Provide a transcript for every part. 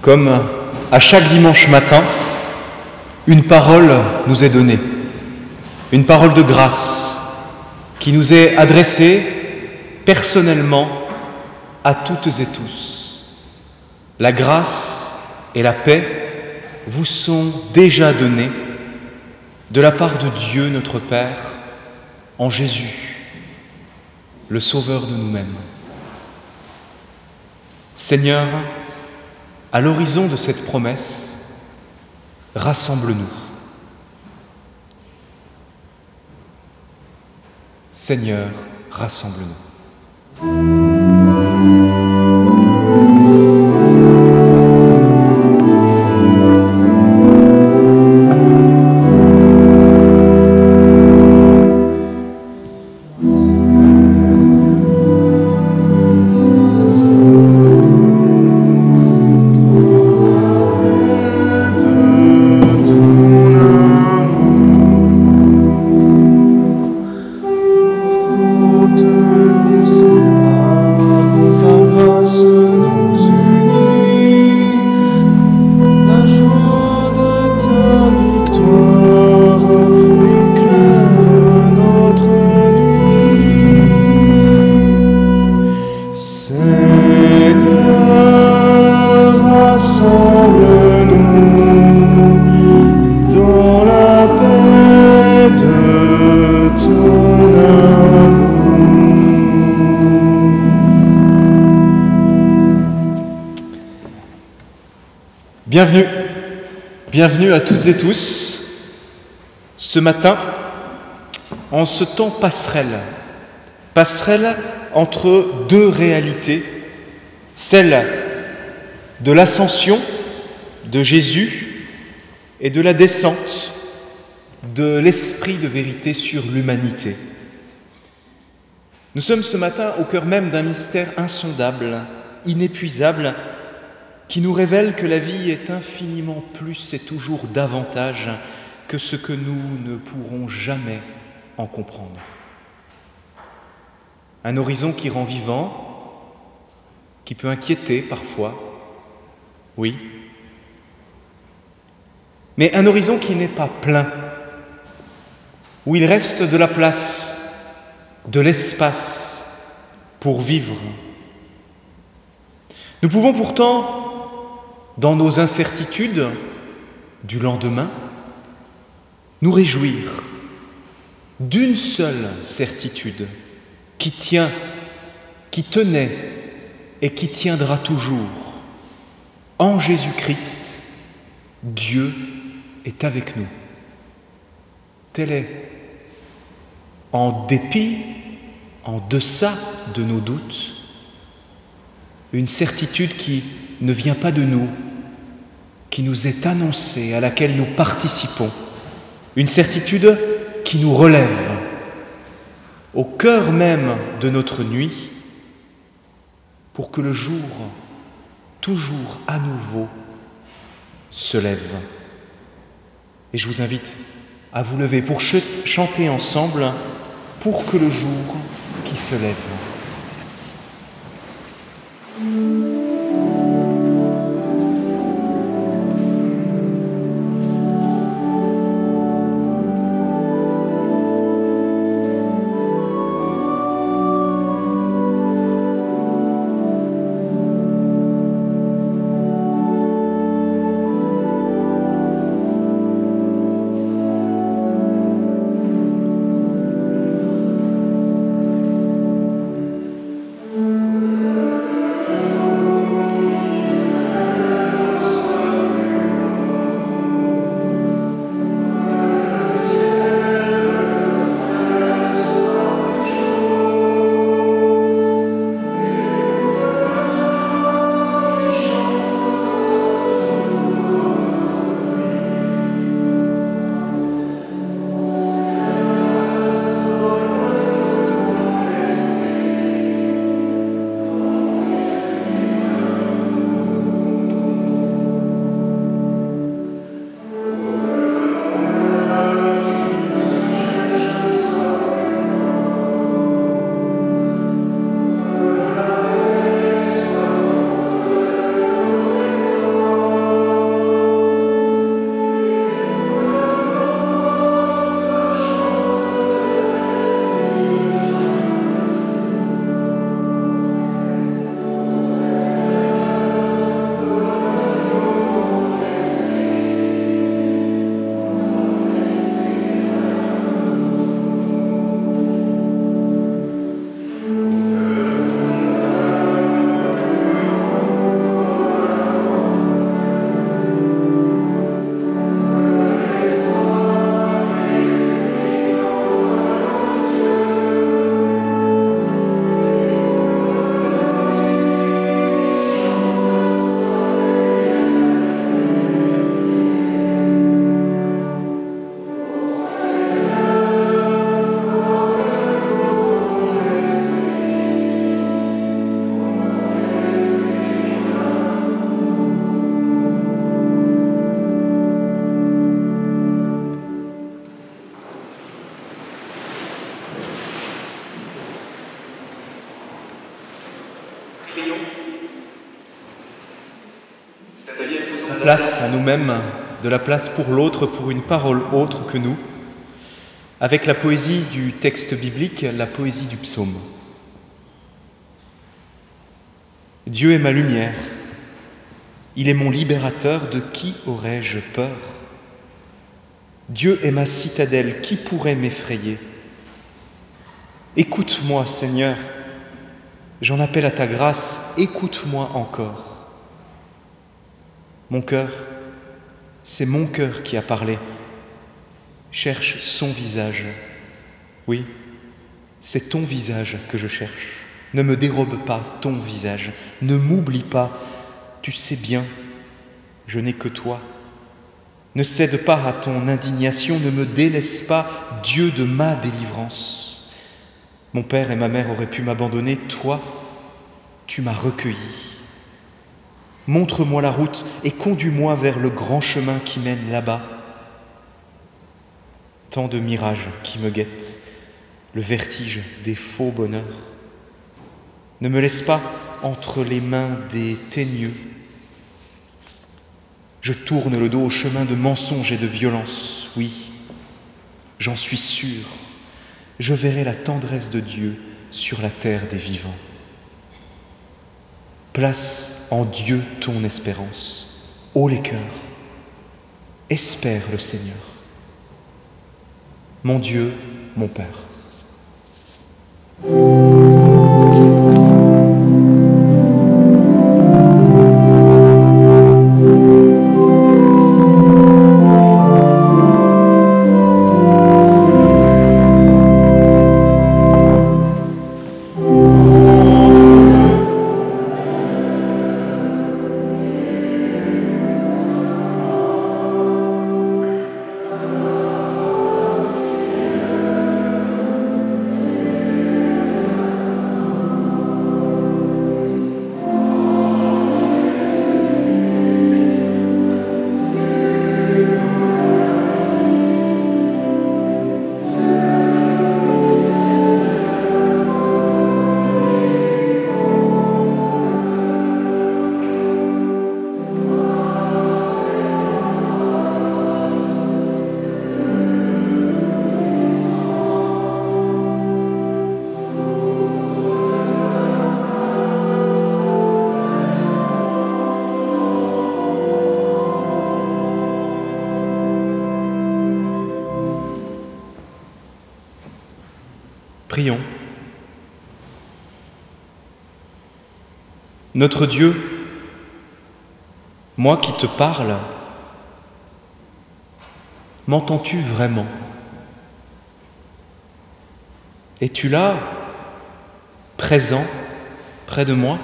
Comme à chaque dimanche matin, une parole nous est donnée, une parole de grâce qui nous est adressée personnellement à toutes et tous. La grâce et la paix vous sont déjà données de la part de Dieu notre Père en Jésus, le Sauveur de nous-mêmes. Seigneur, à l'horizon de cette promesse, rassemble-nous. Seigneur, rassemble-nous. Nous Bienvenue, bienvenue à toutes et tous, ce matin, en ce temps passerelle entre deux réalités, celle de l'ascension de Jésus et de la descente de l'esprit de vérité sur l'humanité. Nous sommes ce matin au cœur même d'un mystère insondable, inépuisable, qui nous révèle que la vie est infiniment plus et toujours davantage que ce que nous ne pourrons jamais en comprendre. Un horizon qui rend vivant, qui peut inquiéter parfois, oui, mais un horizon qui n'est pas plein, où il reste de la place, de l'espace pour vivre. Nous pouvons pourtant, dans nos incertitudes du lendemain, nous réjouir d'une seule certitude qui tient, qui tenait et qui tiendra toujours. En Jésus-Christ, Dieu est avec nous. Tel est, en dépit, en deçà de nos doutes, une certitude qui ne vient pas de nous, qui nous est annoncée, à laquelle nous participons, une certitude qui nous relève au cœur même de notre nuit, pour que le jour, toujours à nouveau, se lève. Et je vous invite à vous lever pour chanter ensemble « Pour que le jour qui se lève ». Place à nous-mêmes, de la place pour l'autre, pour une parole autre que nous, avec la poésie du texte biblique, la poésie du psaume. Dieu est ma lumière, il est mon libérateur, de qui aurais-je peur? Dieu est ma citadelle, qui pourrait m'effrayer? Écoute-moi, Seigneur, j'en appelle à ta grâce, écoute-moi encore. Mon cœur, c'est mon cœur qui a parlé. Cherche son visage. Oui, c'est ton visage que je cherche. Ne me dérobe pas ton visage. Ne m'oublie pas. Tu sais bien, je n'ai que toi. Ne cède pas à ton indignation. Ne me délaisse pas, Dieu de ma délivrance. Mon père et ma mère auraient pu m'abandonner. Toi, tu m'as recueilli. Montre-moi la route et conduis-moi vers le grand chemin qui mène là-bas. Tant de mirages qui me guettent, le vertige des faux bonheurs. Ne me laisse pas entre les mains des teigneux. Je tourne le dos au chemin de mensonges et de violence. Oui, j'en suis sûr, je verrai la tendresse de Dieu sur la terre des vivants. Place en Dieu ton espérance. Ô les cœurs, espère le Seigneur. Mon Dieu, mon Père. Prions. Notre Dieu, moi qui te parle, m'entends-tu vraiment? Es-tu là, présent, près de moi?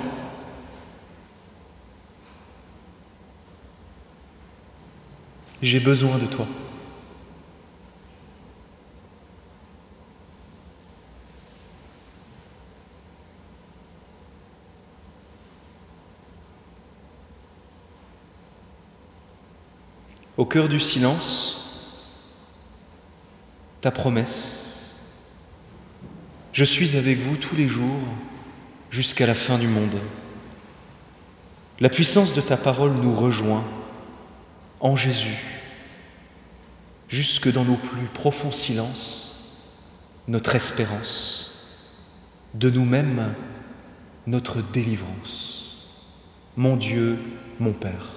J'ai besoin de toi. Au cœur du silence, ta promesse. Je suis avec vous tous les jours jusqu'à la fin du monde. La puissance de ta parole nous rejoint en Jésus, jusque dans nos plus profonds silences, notre espérance, de nous-mêmes, notre délivrance. Mon Dieu, mon Père.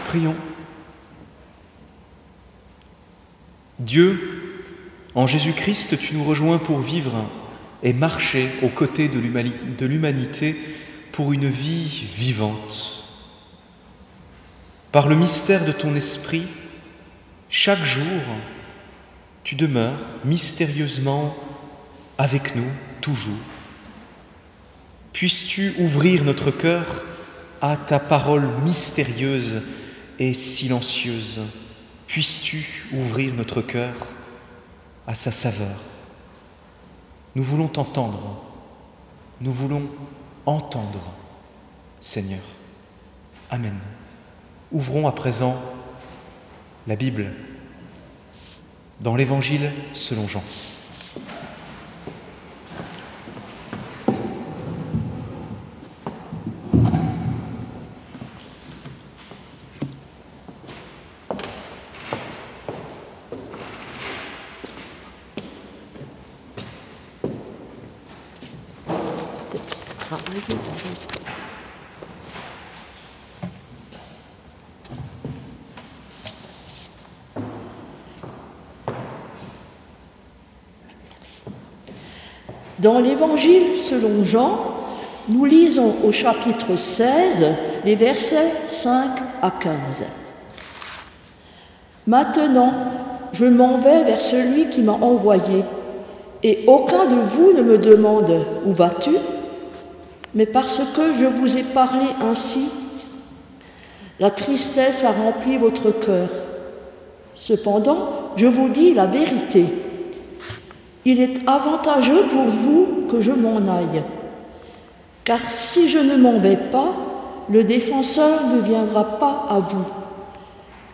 Prions. Dieu, en Jésus-Christ, tu nous rejoins pour vivre et marcher aux côtés de l'humanité pour une vie vivante. Par le mystère de ton esprit, chaque jour, tu demeures mystérieusement avec nous, toujours. puisses-tu ouvrir notre cœur à ta parole mystérieuse et silencieuse. Puisses-tu ouvrir notre cœur à sa saveur. Nous voulons t'entendre, nous voulons entendre, Seigneur. Amen. Ouvrons à présent la Bible dans l'Évangile selon Jean. Dans l'Évangile selon Jean, nous lisons au chapitre 16, les versets 5 à 15. Maintenant, je m'en vais vers celui qui m'a envoyé, et aucun de vous ne me demande « Où vas-tu » mais parce que je vous ai parlé ainsi, la tristesse a rempli votre cœur. Cependant, je vous dis la vérité. Il est avantageux pour vous que je m'en aille. Car si je ne m'en vais pas, le défenseur ne viendra pas à vous.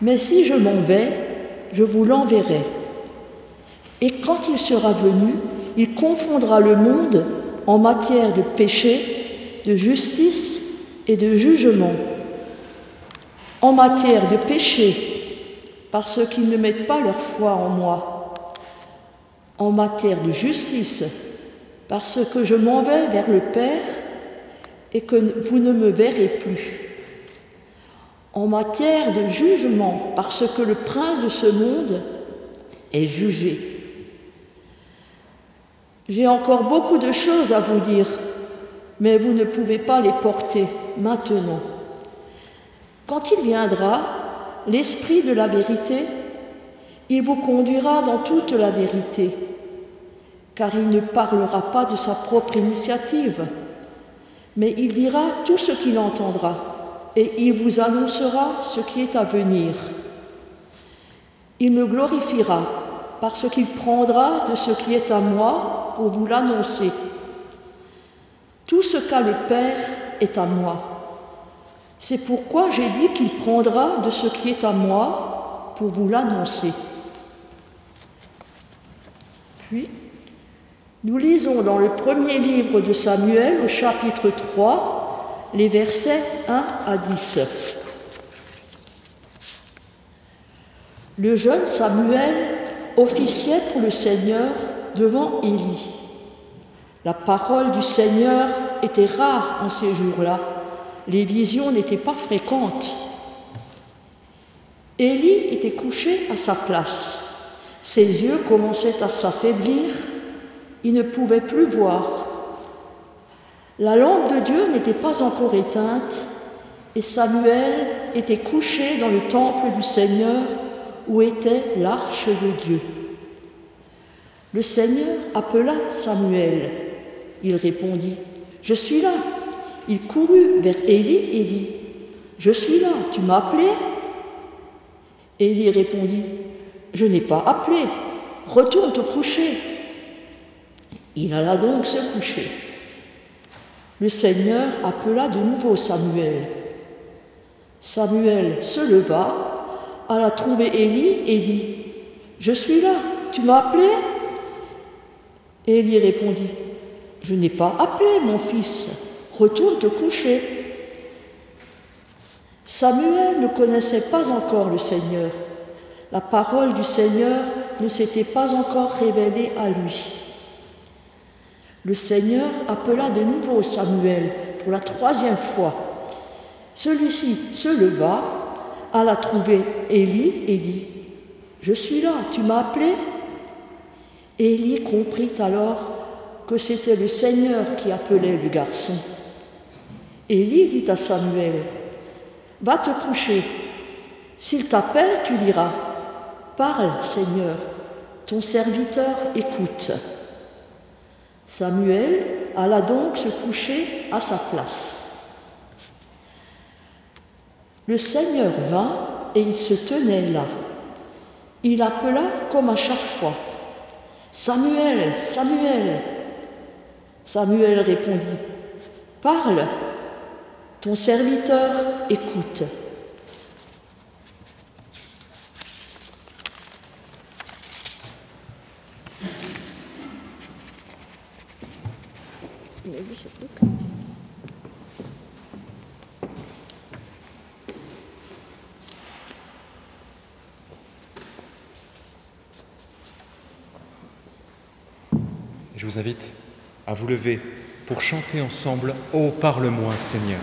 Mais si je m'en vais, je vous l'enverrai. Et quand il sera venu, il confondra le monde en matière de péché, de justice et de jugement. En matière de péché, parce qu'ils ne mettent pas leur foi en moi. En matière de justice, parce que je m'en vais vers le Père et que vous ne me verrez plus. En matière de jugement, parce que le prince de ce monde est jugé. J'ai encore beaucoup de choses à vous dire, mais vous ne pouvez pas les porter maintenant. Quand il viendra, l'Esprit de la vérité, il vous conduira dans toute la vérité, car il ne parlera pas de sa propre initiative, mais il dira tout ce qu'il entendra, et il vous annoncera ce qui est à venir. Il me glorifiera, parce qu'il prendra de ce qui est à moi pour vous l'annoncer. Tout ce qu'a le Père est à moi. C'est pourquoi j'ai dit qu'il prendra de ce qui est à moi pour vous l'annoncer. Puis, nous lisons dans le premier livre de Samuel, au chapitre 3, les versets 1 à 10. Le jeune Samuel officiait pour le Seigneur devant Élie. La parole du Seigneur était rare en ces jours-là. Les visions n'étaient pas fréquentes. Élie était couché à sa place. Ses yeux commençaient à s'affaiblir. Il ne pouvait plus voir. La lampe de Dieu n'était pas encore éteinte et Samuel était couché dans le temple du Seigneur où était l'arche de Dieu. Le Seigneur appela Samuel. Il répondit « Je suis là ». Il courut vers Élie et dit « Je suis là, tu m'as appelé ?» Élie répondit « Je n'ai pas appelé, retourne te coucher ». Il alla donc se coucher. Le Seigneur appela de nouveau Samuel. Samuel se leva, alla trouver Élie et dit « Je suis là, tu m'as appelé ?» Élie répondit « Je n'ai pas appelé, mon fils, retourne te coucher. » Samuel ne connaissait pas encore le Seigneur. La parole du Seigneur ne s'était pas encore révélée à lui. Le Seigneur appela de nouveau Samuel pour la troisième fois. Celui-ci se leva, alla trouver Élie et dit « Je suis là, tu m'as appelé ?» Élie comprit alors que c'était le Seigneur qui appelait le garçon. Élie dit à Samuel « Va te coucher. S'il t'appelle, tu diras « Parle, Seigneur, ton serviteur écoute. » Samuel alla donc se coucher à sa place. Le Seigneur vint et il se tenait là. Il appela comme à chaque fois. « Samuel, Samuel !» Samuel répondit. « Parle, ton serviteur écoute. » Je vous invite à vous lever pour chanter ensemble « Oh, parle-moi, Seigneur ».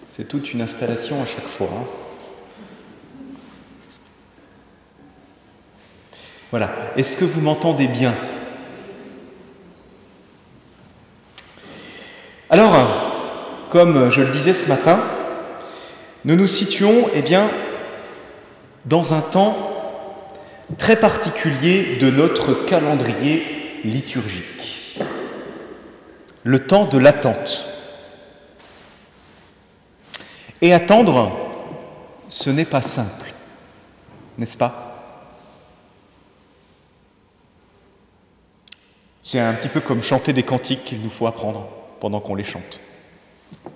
C'est toute une installation à chaque fois. Voilà. Est-ce que vous m'entendez bien? Alors, comme je le disais ce matin, nous nous situons, dans un temps très particulier de notre calendrier liturgique. Le temps de l'attente. Et attendre, ce n'est pas simple, n'est-ce pas? C'est un petit peu comme chanter des cantiques qu'il nous faut apprendre pendant qu'on les chante.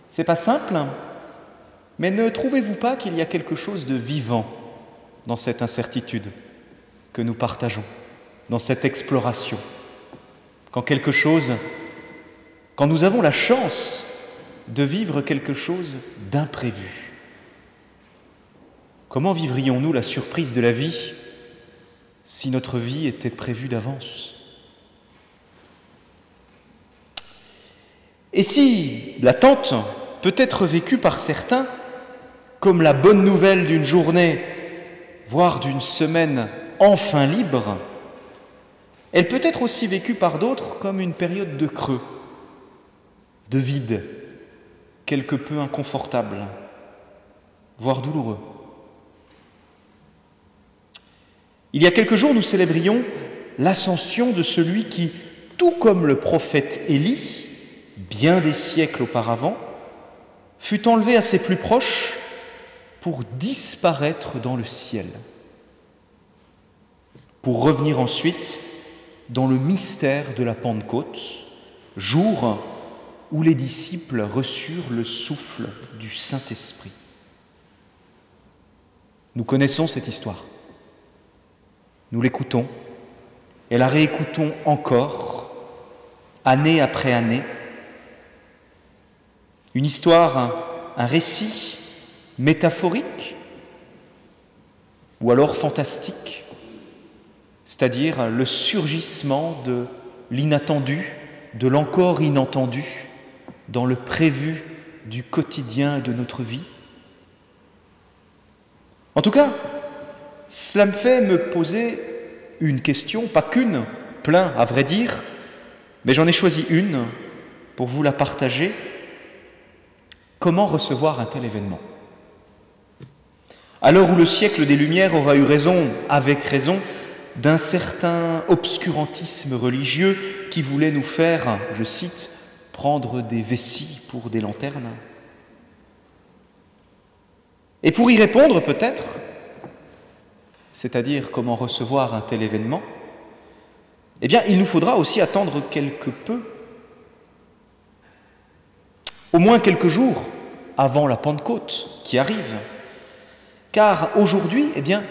C'est pas simple, mais ne trouvez-vous pas qu'il y a quelque chose de vivant dans cette incertitude que nous partageons, dans cette exploration? Quand nous avons la chance de vivre quelque chose d'imprévu. Comment vivrions-nous la surprise de la vie si notre vie était prévue d'avance? Et si l'attente peut être vécue par certains comme la bonne nouvelle d'une journée, voire d'une semaine enfin libre, elle peut être aussi vécue par d'autres comme une période de creux, de vide, quelque peu inconfortable, voire douloureux. Il y a quelques jours, nous célébrions l'ascension de celui qui, tout comme le prophète Élie, bien des siècles auparavant, fut enlevé à ses plus proches pour disparaître dans le ciel, pour revenir ensuite dans le mystère de la Pentecôte, jour où les disciples reçurent le souffle du Saint-Esprit. Nous connaissons cette histoire. Nous l'écoutons et la réécoutons encore, année après année. Une histoire, un récit métaphorique ou alors fantastique, c'est-à-dire le surgissement de l'inattendu, de l'encore inentendu, dans le prévu du quotidien de notre vie. En tout cas, cela me fait me poser une question, pas qu'une, plein à vrai dire, mais j'en ai choisi une pour vous la partager. Comment recevoir un tel événement? À l'heure où le siècle des Lumières aura eu raison, avec raison, d'un certain obscurantisme religieux qui voulait nous faire, je cite, prendre des vessies pour des lanternes. Et pour y répondre peut-être, c'est-à-dire comment recevoir un tel événement, eh bien il nous faudra aussi attendre quelque peu, au moins quelques jours avant la Pentecôte qui arrive. Car aujourd'hui, eh bien,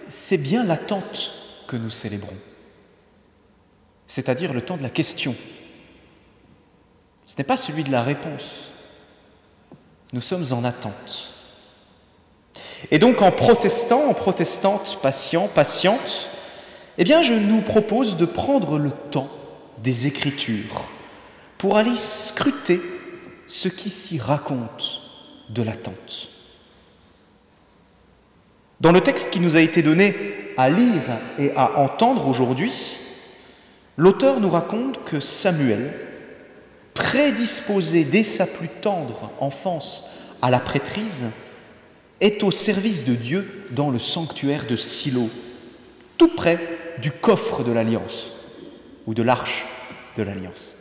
c'est bien l'attente que nous célébrons, c'est-à-dire le temps de la question. Ce n'est pas celui de la réponse. Nous sommes en attente. Et donc en protestant, en protestante, patient, patiente, eh bien je nous propose de prendre le temps des Écritures pour aller scruter ce qui s'y raconte de l'attente. Dans le texte qui nous a été donné à lire et à entendre aujourd'hui, l'auteur nous raconte que Samuel, prédisposé dès sa plus tendre enfance à la prêtrise, est au service de Dieu dans le sanctuaire de Silo, tout près du coffre de l'Alliance, ou de l'arche de l'Alliance.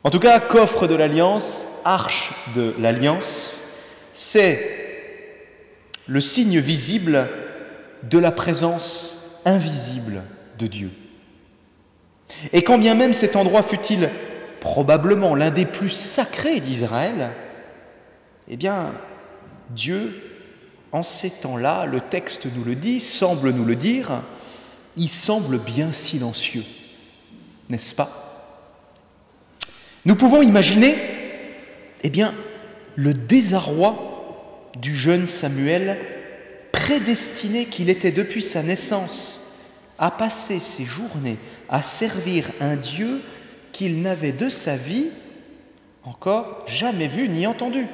En tout cas, coffre de l'Alliance, arche de l'Alliance, c'est le signe visible de la présence invisible de Dieu. Et quand bien même cet endroit fut-il probablement l'un des plus sacrés d'Israël, eh bien, Dieu, en ces temps-là, le texte nous le dit, semble nous le dire, il semble bien silencieux, n'est-ce pas? Nous pouvons imaginer, eh bien, le désarroi du jeune Samuel, prédestiné qu'il était depuis sa naissance à passer ses journées à servir un Dieu qu'il n'avait de sa vie encore jamais vu ni entendu.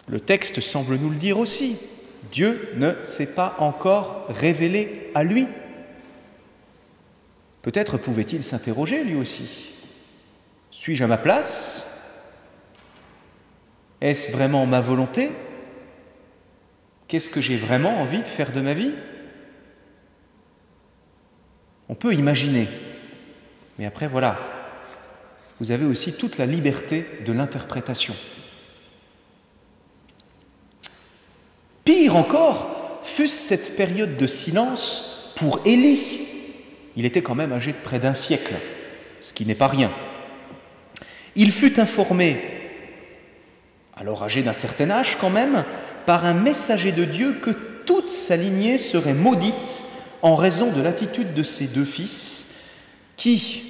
Le texte semble nous le dire aussi. Dieu ne s'est pas encore révélé à lui. Peut-être pouvait-il s'interroger lui aussi. Suis-je à ma place? Est-ce vraiment ma volonté? Qu'est-ce que j'ai vraiment envie de faire de ma vie? On peut imaginer. Mais après, voilà, vous avez aussi toute la liberté de l'interprétation. Pire encore, fût-ce cette période de silence pour Élie. Il était quand même âgé de près d'un siècle, ce qui n'est pas rien. Il fut informé, alors âgé d'un certain âge quand même, par un messager de Dieu que toute sa lignée serait maudite en raison de l'attitude de ses deux fils qui,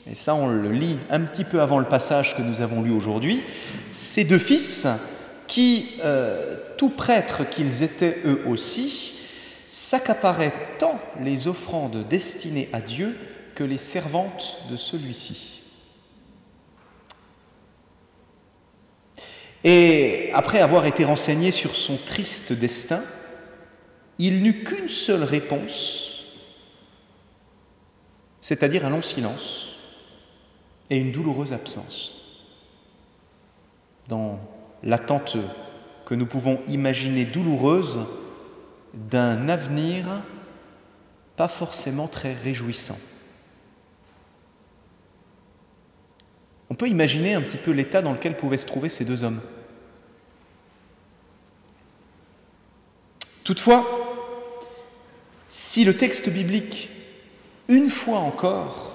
et ça on le lit un petit peu avant le passage que nous avons lu aujourd'hui, ces deux fils qui, tout prêtres qu'ils étaient eux aussi, s'accaparaient tant les offrandes destinées à Dieu que les servantes de celui-ci. Et après avoir été renseigné sur son triste destin, il n'eut qu'une seule réponse, c'est-à-dire un long silence et une douloureuse absence. Dans l'attente que nous pouvons imaginer douloureuse d'un avenir pas forcément très réjouissant. On peut imaginer un petit peu l'état dans lequel pouvaient se trouver ces deux hommes. Toutefois, si le texte biblique, une fois encore,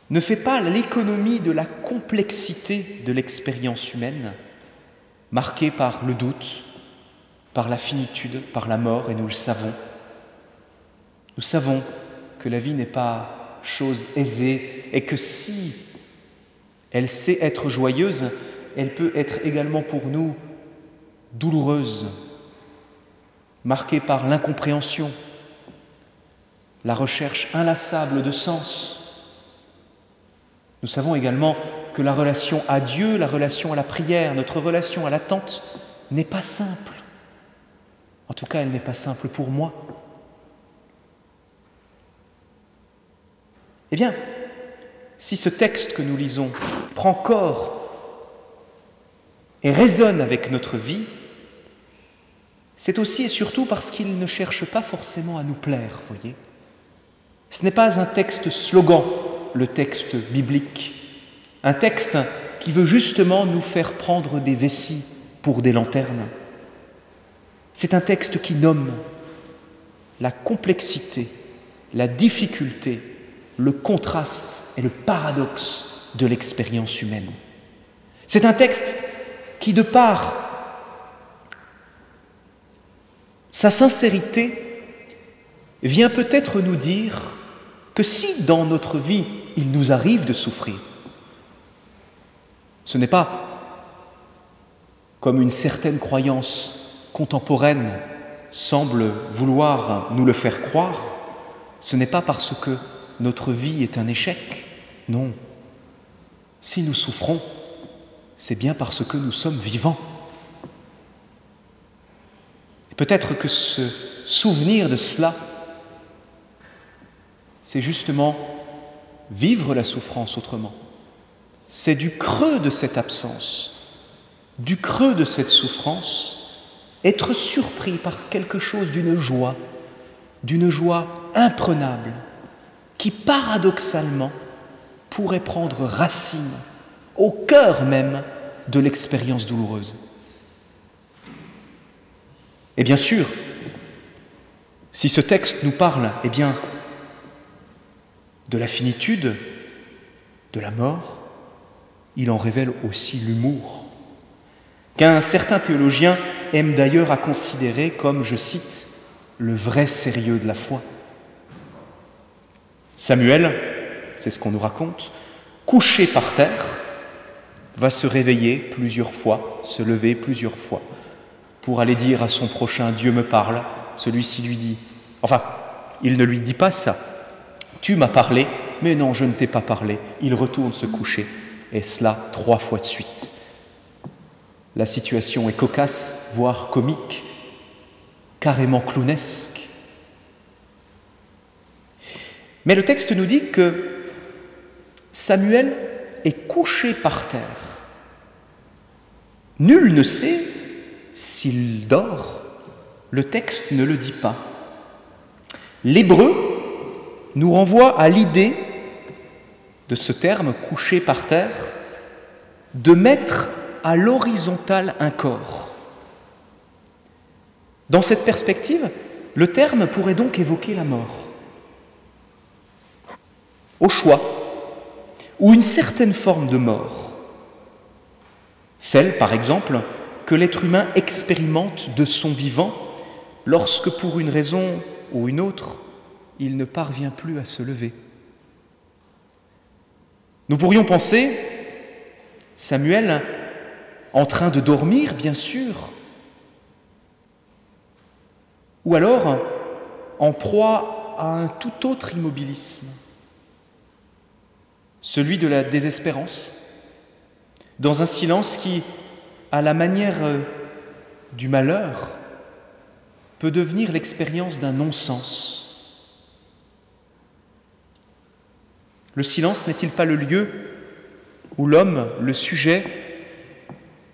ne fait pas l'économie de la complexité de l'expérience humaine, marquée par le doute, par la finitude, par la mort, et nous le savons. Nous savons que la vie n'est pas chose aisée et que si elle sait être joyeuse, elle peut être également pour nous douloureuse, marquée par l'incompréhension, la recherche inlassable de sens. Nous savons également que la relation à Dieu, la relation à la prière, notre relation à l'attente n'est pas simple. En tout cas, elle n'est pas simple pour moi. Eh bien, si ce texte que nous lisons prend corps et résonne avec notre vie, c'est aussi et surtout parce qu'il ne cherche pas forcément à nous plaire, voyez. Ce n'est pas un texte slogan, le texte biblique, un texte qui veut justement nous faire prendre des vessies pour des lanternes. C'est un texte qui nomme la complexité, la difficulté, le contraste et le paradoxe de l'expérience humaine. C'est un texte qui, de par sa sincérité, vient peut-être nous dire que si dans notre vie il nous arrive de souffrir, ce n'est pas comme une certaine croyance contemporaine semble vouloir nous le faire croire, ce n'est pas parce que notre vie est un échec. Non. Si nous souffrons, c'est bien parce que nous sommes vivants. Et peut-être que se souvenir de cela, c'est justement vivre la souffrance autrement. C'est du creux de cette absence, du creux de cette souffrance, être surpris par quelque chose d'une joie imprenable, qui paradoxalement pourrait prendre racine au cœur même de l'expérience douloureuse. Et bien sûr, si ce texte nous parle, eh bien, de la finitude, de la mort, il en révèle aussi l'humour, qu'un certain théologien aime d'ailleurs à considérer comme, je cite, le vrai sérieux de la foi. Samuel, c'est ce qu'on nous raconte, couché par terre, va se réveiller plusieurs fois, se lever plusieurs fois, pour aller dire à son prochain « Dieu me parle ». Celui-ci lui dit, enfin, il ne lui dit pas ça. « Tu m'as parlé, mais non, je ne t'ai pas parlé ». Il retourne se coucher, et cela 3 fois de suite. La situation est cocasse, voire comique, carrément clownesque. Mais le texte nous dit que Samuel est couché par terre. Nul ne sait s'il dort, le texte ne le dit pas. L'hébreu nous renvoie à l'idée de ce terme « couché par terre » de mettre à l'horizontale un corps. Dans cette perspective, le terme pourrait donc évoquer la mort. Au choix, ou une certaine forme de mort. Celle, par exemple, que l'être humain expérimente de son vivant lorsque, pour une raison ou une autre, il ne parvient plus à se lever. Nous pourrions penser, Samuel en train de dormir, bien sûr, ou alors en proie à un tout autre immobilisme, celui de la désespérance, dans un silence qui, à la manière du malheur, peut devenir l'expérience d'un non-sens. Le silence n'est-il pas le lieu où l'homme, le sujet,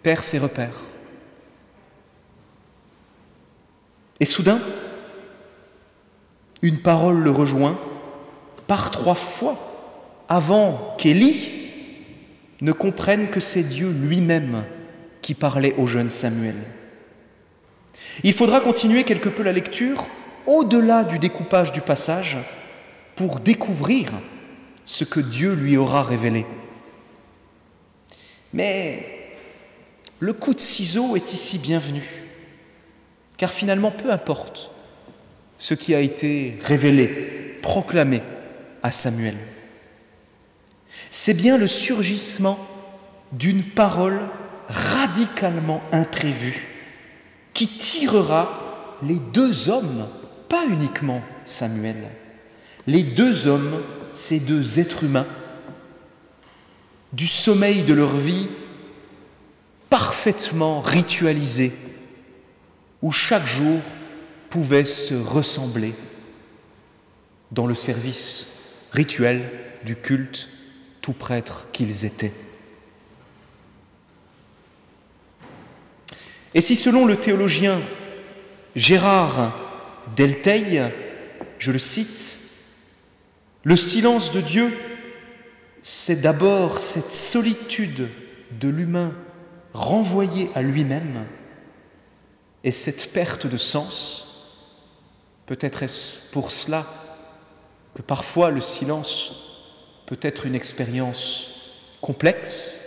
perd ses repères? Et soudain, une parole le rejoint par 3 fois avant qu'Élie ne comprenne que c'est Dieu lui-même qui parlait au jeune Samuel. Il faudra continuer quelque peu la lecture au-delà du découpage du passage pour découvrir ce que Dieu lui aura révélé. Mais le coup de ciseau est ici bienvenu, car finalement, peu importe ce qui a été révélé, proclamé à Samuel. C'est bien le surgissement d'une parole radicalement imprévue qui tirera les 2 hommes, pas uniquement Samuel, les 2 hommes, ces 2 êtres humains, du sommeil de leur vie parfaitement ritualisé, où chaque jour pouvait se ressembler dans le service rituel du culte, tout prêtres qu'ils étaient. Et si selon le théologien Gérard Delteil, je le cite, le silence de Dieu, c'est d'abord cette solitude de l'humain renvoyé à lui-même et cette perte de sens, peut-être est-ce pour cela que parfois le silence peut être une expérience complexe.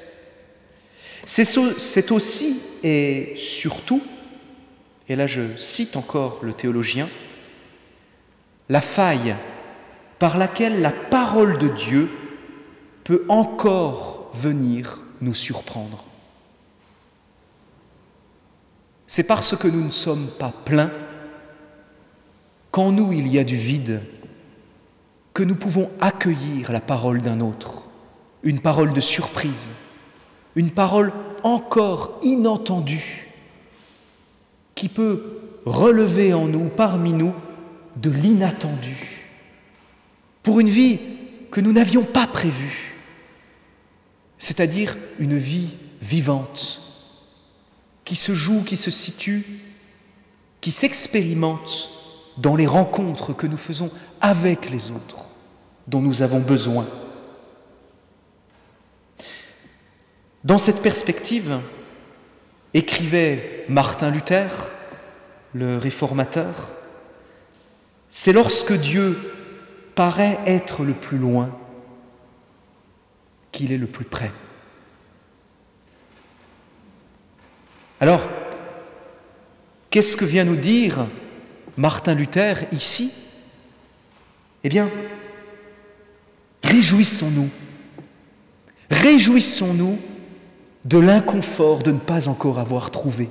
C'est aussi et surtout, et là je cite encore le théologien, la faille par laquelle la parole de Dieu peut encore venir nous surprendre. C'est parce que nous ne sommes pas pleins, qu'en nous il y a du vide, que nous pouvons accueillir la parole d'un autre, une parole de surprise, une parole encore inattendue, qui peut relever en nous, parmi nous, de l'inattendu, pour une vie que nous n'avions pas prévue, c'est-à-dire une vie vivante, qui se joue, qui se situe, qui s'expérimente dans les rencontres que nous faisons avec les autres, dont nous avons besoin. Dans cette perspective, écrivait Martin Luther, le réformateur, c'est lorsque Dieu paraît être le plus loin qu'il est le plus près. Alors, qu'est-ce que vient nous dire Martin Luther ici? Eh bien, réjouissons-nous de l'inconfort de ne pas encore avoir trouvé.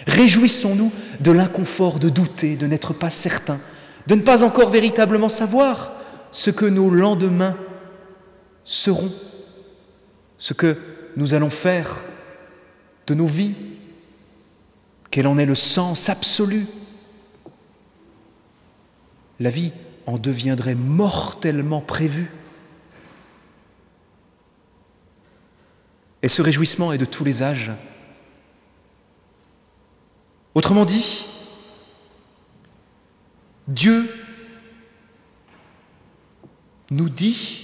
Réjouissons-nous de l'inconfort de douter, de n'être pas certain, de ne pas encore véritablement savoir ce que nos lendemains seront, ce que nous allons faire de nos vies, quel en est le sens absolu. La vie en deviendrait mortellement prévue. Et ce réjouissement est de tous les âges. Autrement dit, Dieu nous dit,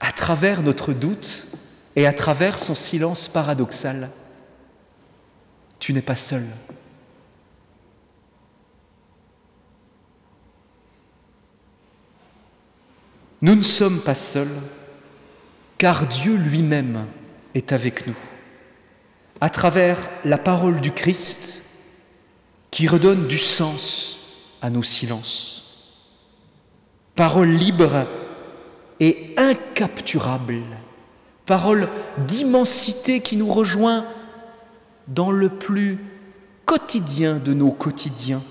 à travers notre doute et à travers son silence paradoxal, tu n'es pas seul. Nous ne sommes pas seuls, car Dieu lui-même est avec nous, à travers la parole du Christ qui redonne du sens à nos silences. Parole libre et incapturable, parole d'immensité qui nous rejoint dans le plus quotidien de nos quotidiens.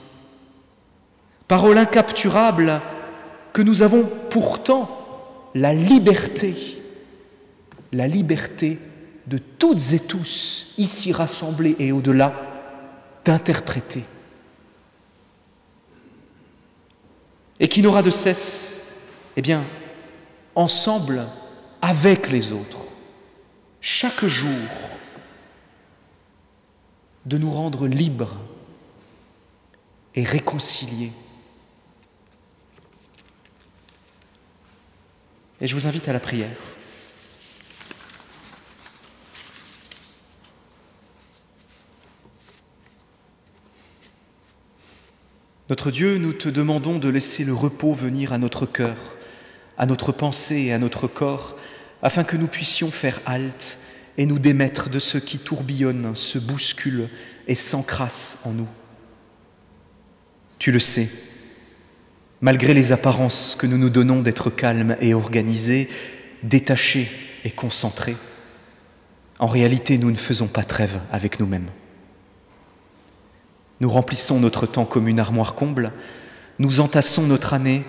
Parole incapturable que nous avons pourtant la liberté de toutes et tous, ici rassemblés et au-delà, d'interpréter. Et qui n'aura de cesse, ensemble, avec les autres, chaque jour, de nous rendre libres et réconciliés. Et je vous invite à la prière. Notre Dieu, nous te demandons de laisser le repos venir à notre cœur, à notre pensée et à notre corps, afin que nous puissions faire halte et nous démettre de ce qui tourbillonne, se bouscule et s'encrasse en nous. Tu le sais, malgré les apparences que nous nous donnons d'être calmes et organisés, détachés et concentrés, en réalité, nous ne faisons pas trêve avec nous-mêmes. Nous remplissons notre temps comme une armoire comble, nous entassons notre année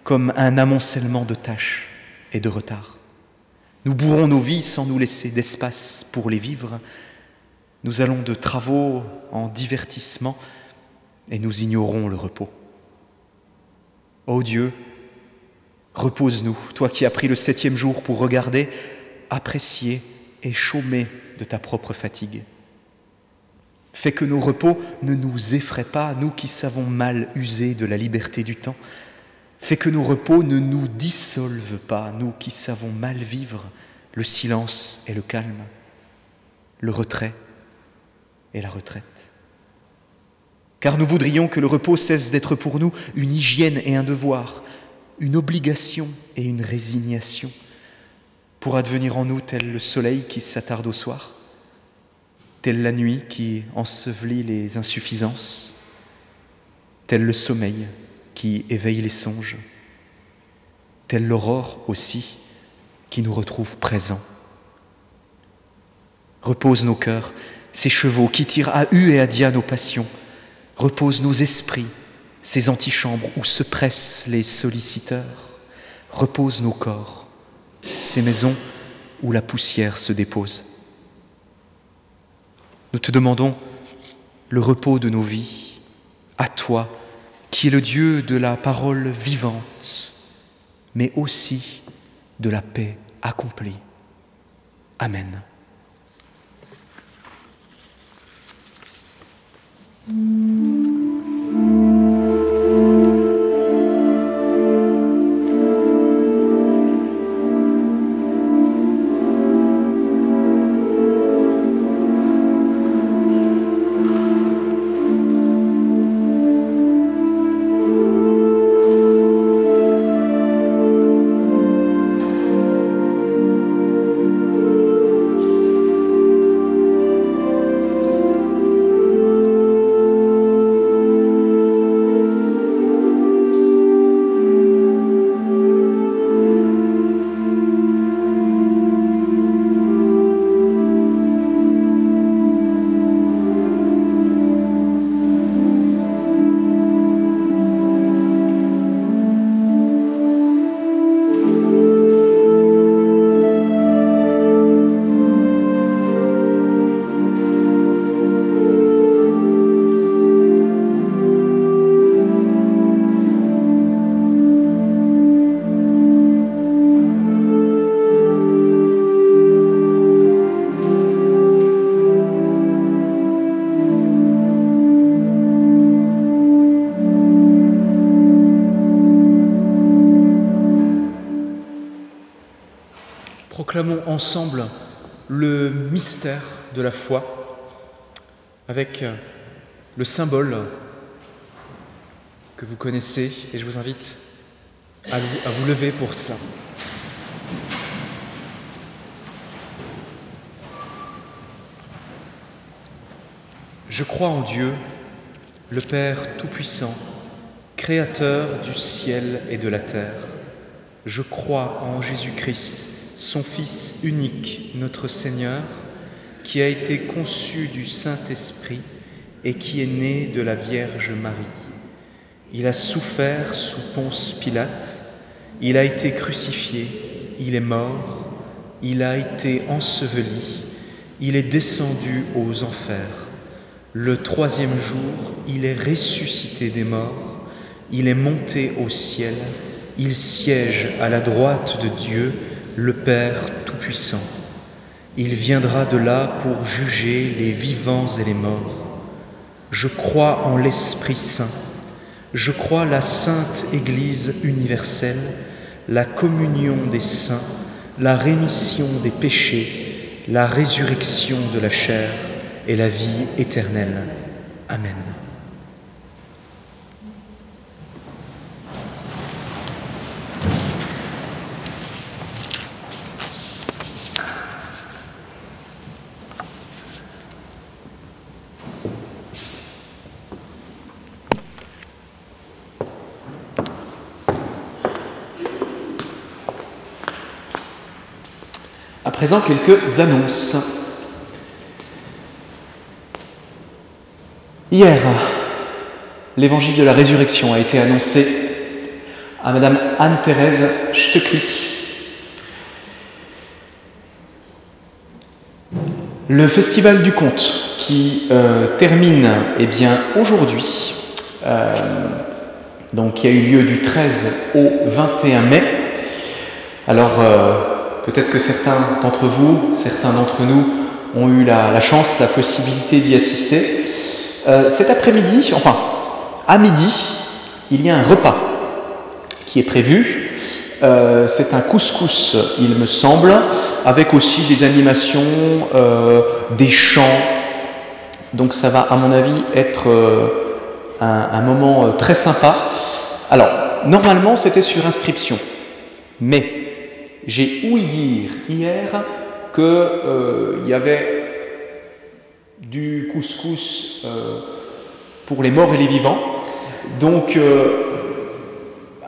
comme un amoncellement de tâches et de retards. Nous bourrons nos vies sans nous laisser d'espace pour les vivre. Nous allons de travaux en divertissement et nous ignorons le repos. Ô Dieu, repose-nous, toi qui as pris le 7e jour pour regarder, apprécier et chômer de ta propre fatigue. Fais que nos repos ne nous effraient pas, nous qui savons mal user de la liberté du temps. Fais que nos repos ne nous dissolvent pas, nous qui savons mal vivre le silence et le calme, le retrait et la retraite. Car nous voudrions que le repos cesse d'être pour nous une hygiène et un devoir, une obligation et une résignation, pour advenir en nous tel le soleil qui s'attarde au soir, telle la nuit qui ensevelit les insuffisances, tel le sommeil qui éveille les songes, telle l'aurore aussi qui nous retrouve présents. Repose nos cœurs, ces chevaux qui tirent à hue et à dia nos passions. Repose nos esprits, ces antichambres où se pressent les solliciteurs. Repose nos corps, ces maisons où la poussière se dépose. Nous te demandons le repos de nos vies, à toi, qui est le Dieu de la parole vivante, mais aussi de la paix accomplie. Amen. Proclamons ensemble le mystère de la foi avec le symbole que vous connaissez et je vous invite à vous lever pour cela. Je crois en Dieu, le Père Tout-Puissant, Créateur du ciel et de la terre. Je crois en Jésus-Christ, son Fils unique, notre Seigneur, qui a été conçu du Saint-Esprit et qui est né de la Vierge Marie. Il a souffert sous Ponce Pilate, il a été crucifié, il est mort, il a été enseveli, il est descendu aux enfers. Le troisième jour, il est ressuscité des morts, il est monté au ciel, il siège à la droite de Dieu, le Père Tout-Puissant. Il viendra de là pour juger les vivants et les morts. Je crois en l'Esprit Saint, je crois la Sainte Église universelle, la communion des saints, la rémission des péchés, la résurrection de la chair et la vie éternelle. Amen. À présent, quelques annonces. Hier, l'évangile de la résurrection a été annoncé à Madame Anne-Thérèse Stöckli. Le Festival du Conte qui termine aujourd'hui, donc qui a eu lieu du 13 au 21 mai. Alors, peut-être que certains d'entre vous, certains d'entre nous ont eu la chance, la possibilité d'y assister. Cet après-midi, enfin à midi, il y a un repas qui est prévu. C'est un couscous, il me semble, avec aussi des animations, des chants. Donc ça va, à mon avis, être un moment très sympa. Alors, normalement, c'était sur inscription, mais j'ai ouï dire hier qu'il y avait du couscous pour les morts et les vivants. Donc,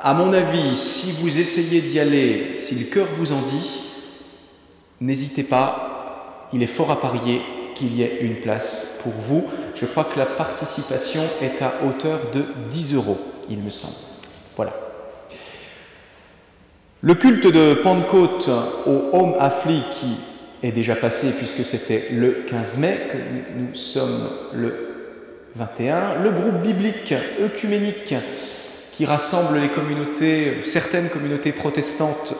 à mon avis, si vous essayez d'y aller, si le cœur vous en dit, n'hésitez pas, il est fort à parier qu'il y ait une place pour vous. Je crois que la participation est à hauteur de 10 €, il me semble. Voilà. Le culte de Pentecôte au Home Affli qui est déjà passé puisque c'était le 15 mai, que nous sommes le 21. Le groupe biblique œcuménique qui rassemble les communautés, certaines communautés protestantes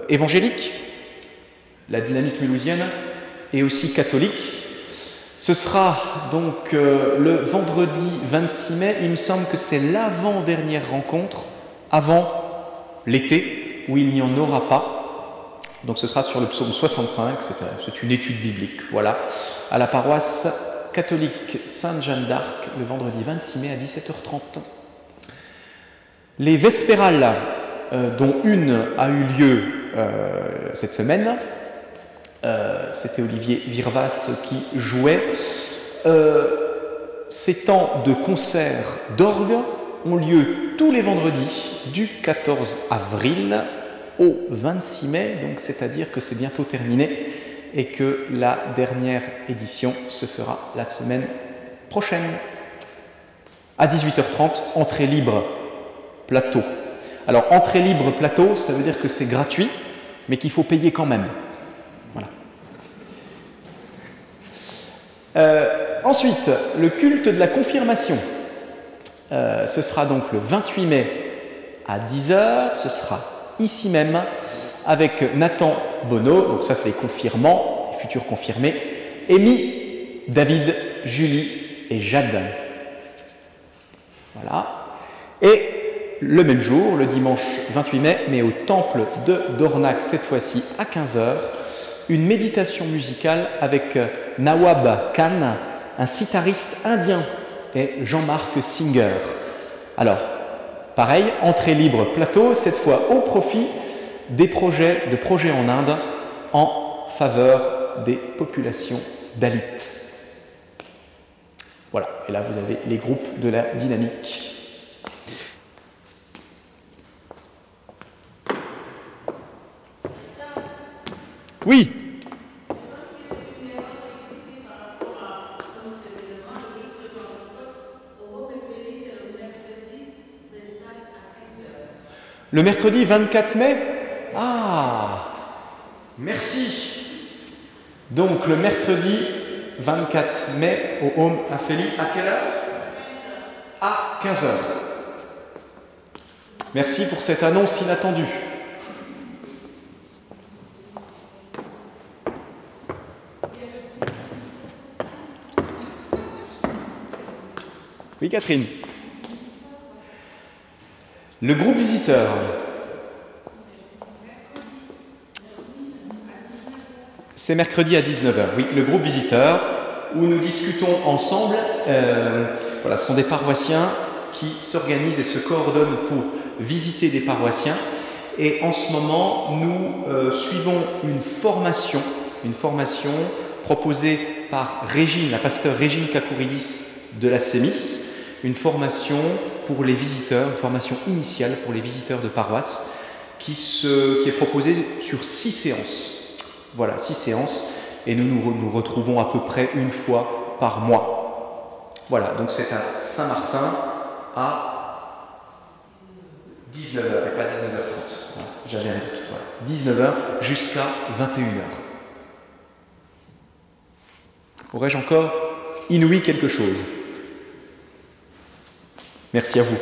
évangéliques, la dynamique mulhousienne, et aussi catholique. Ce sera donc le vendredi 26 mai, il me semble que c'est l'avant-dernière rencontre avant l'été, où il n'y en aura pas. Donc ce sera sur le psaume 65, c'est une étude biblique, voilà, à la paroisse catholique Sainte-Jeanne d'Arc, le vendredi 26 mai à 17h30. Les vespérales, dont une a eu lieu cette semaine, c'était Olivier Virvas qui jouait. Ces temps de concerts d'orgue ont lieu tous les vendredis du 14 avril au 26 mai, donc c'est-à-dire que c'est bientôt terminé et que la dernière édition se fera la semaine prochaine. À 18h30, entrée libre, plateau. Alors, entrée libre, plateau, ça veut dire que c'est gratuit, mais qu'il faut payer quand même. Voilà. Ensuite, le culte de la confirmation. Ce sera donc le 28 mai à 10h, ce sera ici même avec Nathan Bonneau, donc ça c'est les confirmants, les futurs confirmés, Amy, David, Julie et Jade. Voilà. Et le même jour, le dimanche 28 mai, mais au temple de Dornac, cette fois-ci à 15h, une méditation musicale avec Nawab Khan, un sitariste indien, et Jean-Marc Singer. Alors, pareil, entrée libre plateau, cette fois au profit de projets en Inde en faveur des populations dalites. Voilà, et là vous avez les groupes de la dynamique. Oui. Le mercredi 24 mai? Ah, merci. Donc le mercredi 24 mai au Home Afélie, à quelle heure? À 15 heures. Merci pour cette annonce inattendue. Oui, Catherine. Le groupe visiteur. C'est mercredi à 19 h. Oui, le groupe visiteur, où nous discutons ensemble. Voilà, ce sont des paroissiens qui s'organisent et se coordonnent pour visiter des paroissiens. Et en ce moment, nous suivons une formation proposée par Régine, la pasteure Régine Kakouridis de la Sémis, une formation pour les visiteurs, une formation initiale pour les visiteurs de paroisse, qui est proposée sur 6 séances. Voilà, 6 séances, et nous nous retrouvons à peu près une fois par mois. Voilà, donc c'est à Saint-Martin à 19 h et pas 19 h 30. Voilà, j'avais un doute. Voilà. 19 h jusqu'à 21 h. Aurais-je encore inouï quelque chose? Merci à vous.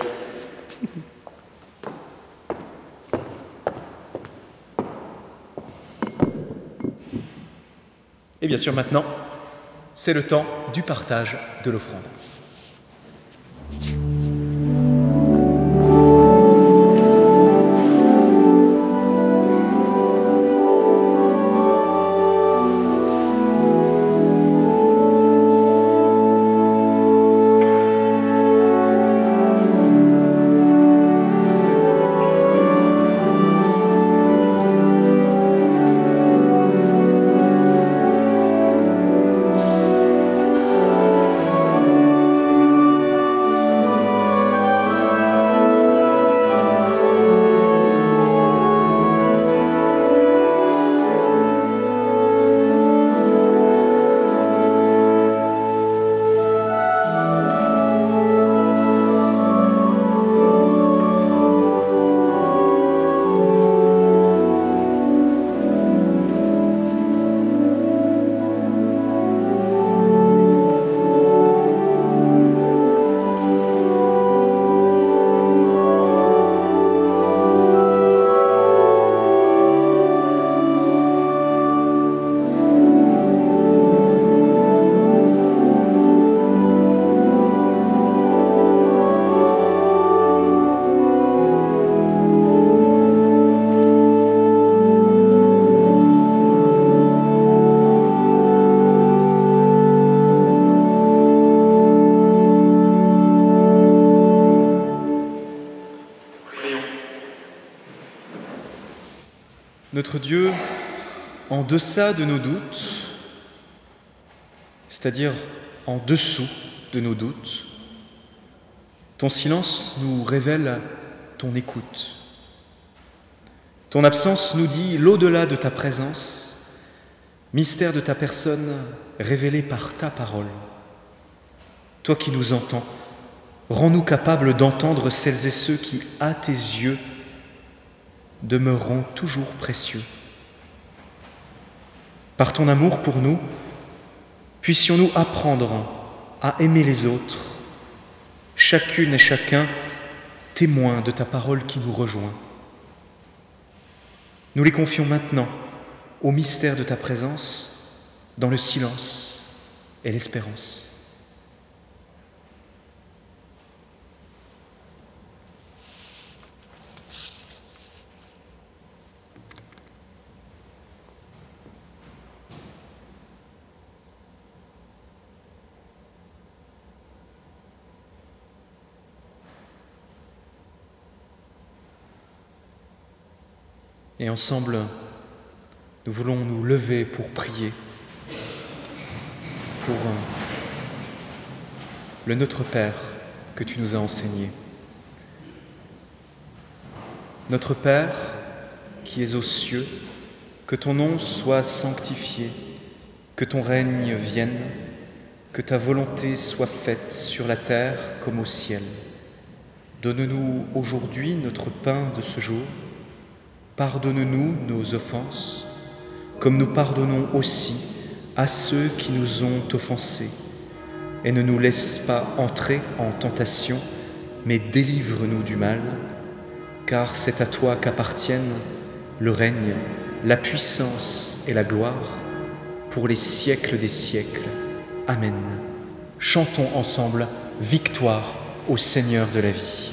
Et bien sûr, maintenant, c'est le temps du partage de l'offrande. Notre Dieu, en deçà de nos doutes, c'est-à-dire en dessous de nos doutes, ton silence nous révèle ton écoute. Ton absence nous dit l'au-delà de ta présence, mystère de ta personne révélé par ta parole. Toi qui nous entends, rends-nous capables d'entendre celles et ceux qui, à tes yeux, demeureront toujours précieux. Par ton amour pour nous, puissions-nous apprendre à aimer les autres, chacune et chacun témoin de ta parole qui nous rejoint. Nous les confions maintenant au mystère de ta présence, dans le silence et l'espérance. Et ensemble, nous voulons nous lever pour prier, pour le Notre Père que tu nous as enseigné. Notre Père qui es aux cieux, Que ton nom soit sanctifié, que ton règne vienne, que ta volonté soit faite sur la terre comme au ciel. Donne-nous aujourd'hui notre pain de ce jour. Pardonne-nous nos offenses, comme nous pardonnons aussi à ceux qui nous ont offensés. Et ne nous laisse pas entrer en tentation, mais délivre-nous du mal, car c'est à toi qu'appartiennent le règne, la puissance et la gloire, pour les siècles des siècles. Amen. Chantons ensemble « Victoire au Seigneur de la vie ».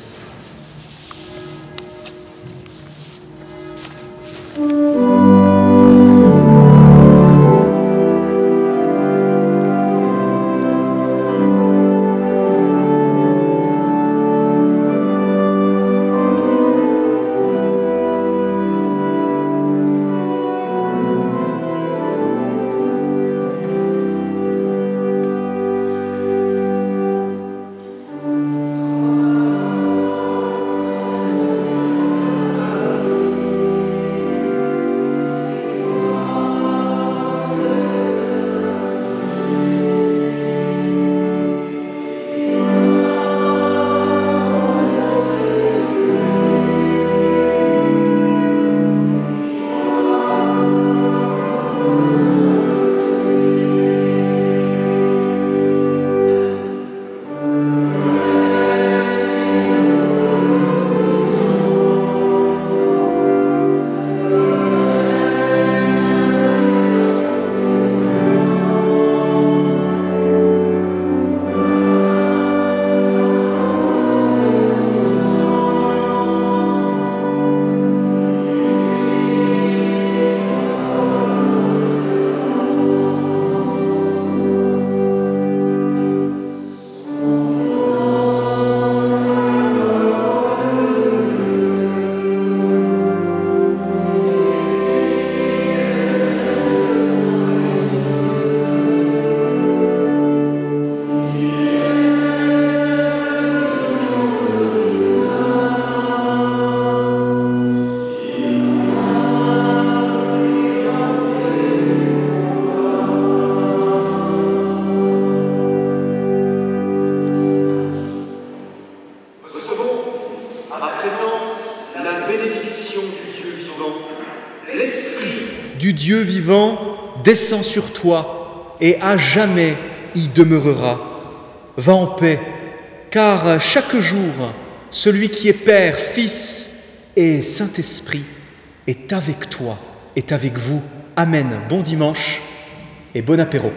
Du Dieu vivant descend sur toi et à jamais y demeurera. Va en paix, car chaque jour, celui qui est Père, Fils et Saint-Esprit est avec toi, est avec vous. Amen. Bon dimanche et bon apéro.